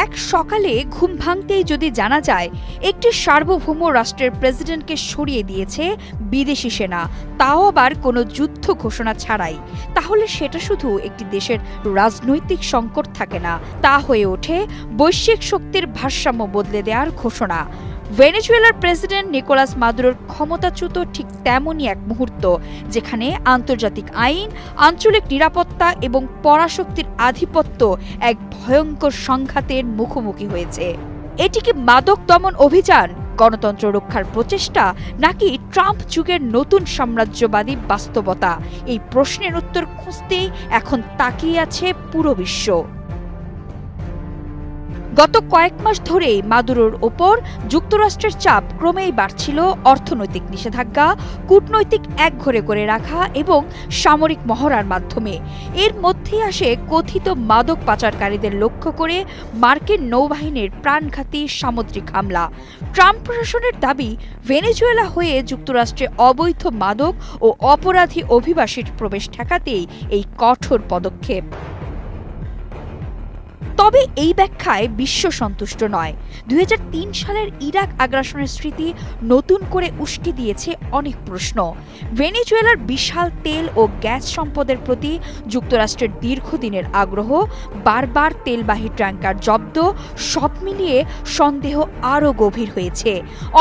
এক সকালে ঘুম ভাঙতেই যদি জানা যায় একটি সার্বভৌম রাষ্ট্রের প্রেসিডেন্টকে সরিয়ে দিয়েছে বিদেশি সেনা, তাও আবার কোনো যুদ্ধ ঘোষণা ছাড়াই, তাহলে সেটা শুধু একটি দেশের রাজনৈতিক সংকট থাকে না, তা হয়ে ওঠে বৈশ্বিক শক্তির ভারসাম্য বদলে দেওয়ার ঘোষণা। ভেনেজুয়েলার প্রেসিডেন্ট নিকোলাস মাদুরোর ক্ষমতাচ্যুত ঠিক তেমনই এক মুহূর্ত, যেখানে আন্তর্জাতিক আইন, আঞ্চলিক নিরাপত্তা এবং পরাশক্তির আধিপত্য এক ভয়ঙ্কর সংঘাতের মুখোমুখি হয়েছে। এটি কি মাদক দমন অভিযান, গণতন্ত্র রক্ষার প্রচেষ্টা, নাকি ট্রাম্প যুগের নতুন সাম্রাজ্যবাদী বাস্তবতা? এই প্রশ্নের উত্তর খুঁজতেই এখন তাকিয়ে আছে পুরো বিশ্ব। গত কয়েক মাস ধরেই মাদুরোর ওপর যুক্তরাষ্ট্রের চাপ ক্রমেই বাড়ছিল। অর্থনৈতিক নিষেধাজ্ঞা, কূটনৈতিক একঘরে করে রাখা এবং সামরিক মহড়ার মাধ্যমে। এর মধ্যেই আসে কথিত মাদক পাচারকারীদের লক্ষ্য করে মার্কিন নৌবাহিনীর প্রাণঘাতী সামুদ্রিক হামলা। ট্রাম্প প্রশাসনের দাবি, ভেনেজুয়েলা হয়ে যুক্তরাষ্ট্রে অবৈধ মাদক ও অপরাধী অভিবাসীর প্রবেশ ঠেকাতেই এই কঠোর পদক্ষেপ। তবে এই ব্যাখ্যায় বিশ্ব সন্তুষ্ট নয়। 2003 সালের ইরাক আগ্রাসনের স্মৃতি নতুন করে উস্কে দিয়েছে অনেক প্রশ্ন। ভেনেজুয়েলার বিশাল তেল ও গ্যাস সম্পদের প্রতি যুক্তরাষ্ট্রের দীর্ঘদিনের আগ্রহ, বারবার তেলবাহী ট্যাঙ্কার জব্দ, সব মিলিয়ে সন্দেহ আরও গভীর হয়েছে।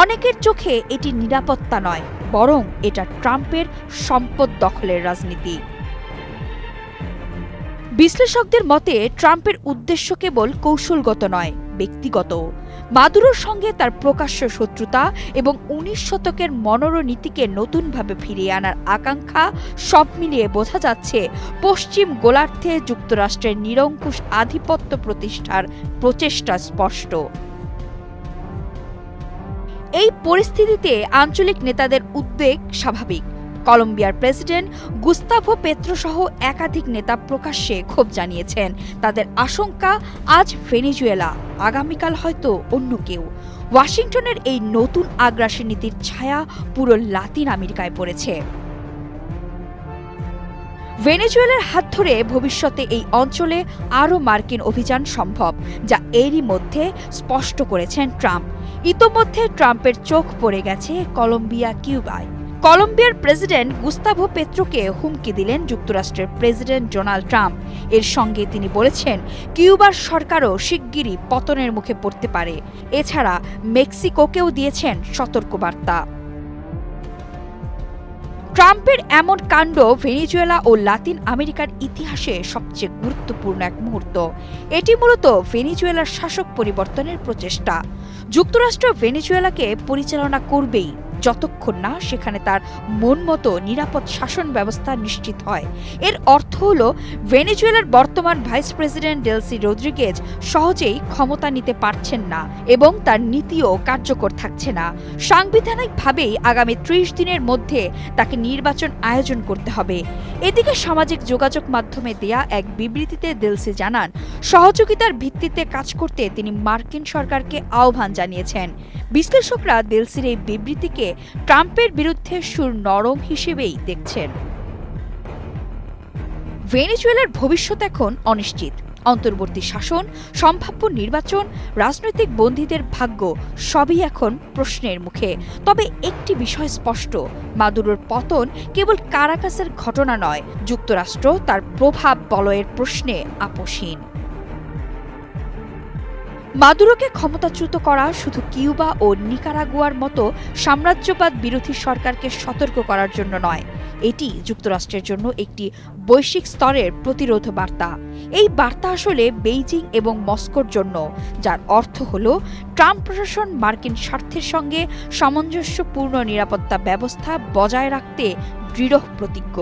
অনেকের চোখে এটি নিরাপত্তা নয়, বরং এটা ট্রাম্পের সম্পদ দখলের রাজনীতি। বিশ্লেষকদের মতে ট্রাম্পের উদ্দেশ্য কেবল কৌশলগত নয়, ব্যক্তিগত। মাদুরোর সঙ্গে তার প্রকাশ্য শত্রুতা এবং 19 শতকের মনোরনীতিকে নতুনভাবে ফিরিয়ে আনার আকাঙ্ক্ষা, সব মিলিয়ে বোঝা যাচ্ছে পশ্চিম গোলার্ধে যুক্তরাষ্ট্রের নিরঙ্কুশ আধিপত্য প্রতিষ্ঠার প্রচেষ্টা স্পষ্ট। এই পরিস্থিতিতে আঞ্চলিক নেতাদের উদ্বেগ স্বাভাবিক। কলম্বিয়ার প্রেসিডেন্ট গুস্তাভো পেত্রো সহ একাধিক নেতা প্রকাশ্যে ক্ষোভ জানিয়েছেন। তাদের আশঙ্কা, আজ ভেনেজুয়েলা, আগামীকাল হয়তো অন্য কেউ। ওয়াশিংটনের এই নতুন আগ্রাসী নীতির ছায়া পুরো লাতিন আমেরিকায় পড়েছে। ভেনেজুয়েলার হাত ধরে ভবিষ্যতে এই অঞ্চলে আরও মার্কিন অভিযান সম্ভব, যা এরই মধ্যে স্পষ্ট করেছেন ট্রাম্প। ইতোমধ্যে ট্রাম্পের চোখ পড়ে গেছে কলম্বিয়া, কিউবায়। কলম্বিয়ার প্রেসিডেন্ট গুস্তাভো পেত্রোকে হুমকি দিলেন যুক্তরাষ্ট্রের প্রেসিডেন্ট ডোনাল্ড ট্রাম্প। এর সঙ্গে তিনি বলেছেন, কিউবার সরকারও শিগগিরই পতনের মুখে পড়তে পারে। এছাড়া মেক্সিকোকেও দিয়েছেন সতর্কবার্তা। ট্রাম্পের এমন কাণ্ড ভেনেজুয়েলা ও লাতিন আমেরিকার ইতিহাসে সবচেয়ে গুরুত্বপূর্ণ এক মুহূর্ত। এটি মূলত ভেনেজুয়েলার শাসক পরিবর্তনের প্রচেষ্টা। যুক্তরাষ্ট্র ভেনেজুয়েলাকে পরিচালনা করবেই যতক্ষণ না সেখানে তার মন মতো নিরাপদ শাসন ব্যবস্থা নিশ্চিত হয়। এর অর্থ হল ভেনেজুয়েলার বর্তমান ভাইস প্রেসিডেন্ট ডেলসি রদ্রিগেজ সহজেই ক্ষমতা নিতে পারছেন না এবং তার নীতিও কার্যকর থাকছে না। সাংবিধানিকভাবেই আগামী 30 দিনের মধ্যে তাকে নির্বাচন আয়োজন করতে হবে। এদিকে সামাজিক যোগাযোগ মাধ্যমে দেয়া এক বিবৃতিতে ডেলসি জানান, সহযোগিতার ভিত্তিতে কাজ করতে তিনি মার্কিন সরকারকে আহ্বান জানিয়েছেন। বিশ্লেষকরা ডেলসির এই বিবৃতিকে ট্রাম্পের বিরুদ্ধে সুর নরম হিসেবেই দেখছেন। ভেনেজুয়েলার ভবিষ্যৎ এখন অনিশ্চিত। অন্তর্বর্তী শাসন, সম্ভাব্য নির্বাচন, রাজনৈতিক বন্দীদের ভাগ্য সবই এখন প্রশ্নের মুখে। তবে একটি বিষয় স্পষ্ট, মাদুরোর পতন কেবল কারাকাসের ঘটনা নয়, যুক্তরাষ্ট্র তার প্রভাব বলয়ের প্রশ্নে আপোষহীন। মাদুরোকে ক্ষমতাচ্যুত করা শুধু কিউবা ও নিকারাগুয়ার মতো সাম্রাজ্যবাদ বিরোধী সরকারকে সতর্ক করার জন্য নয়, এটি যুক্তরাষ্ট্রের জন্য একটি বৈশ্বিক স্তরের প্রতিরোধ বার্তা। এই বার্তা আসলে বেইজিং এবং মস্কোর জন্য, যার অর্থ হল ট্রাম্প প্রশাসন মার্কিন স্বার্থের সঙ্গে সামঞ্জস্যপূর্ণ নিরাপত্তা ব্যবস্থা বজায় রাখতে দৃঢ় প্রতিজ্ঞ।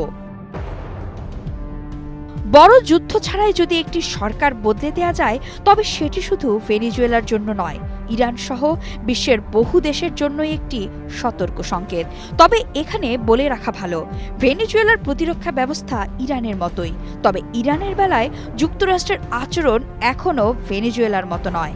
বড় যুদ্ধ ছাড়াই যদি একটি সরকার বদলে দেয়া যায়, তবে সেটি শুধু ভেনেজুয়েলার জন্য নয়, ইরান সহ বিশ্বের বহু দেশের জন্যই একটি সতর্ক সংকেত। তবে এখানে বলে রাখা ভালো, ভেনেজুয়েলার প্রতিরক্ষা ব্যবস্থা ইরানের মতোই, তবে ইরানের বেলায় যুক্তরাষ্ট্রের আচরণ এখনও ভেনেজুয়েলার মতো নয়।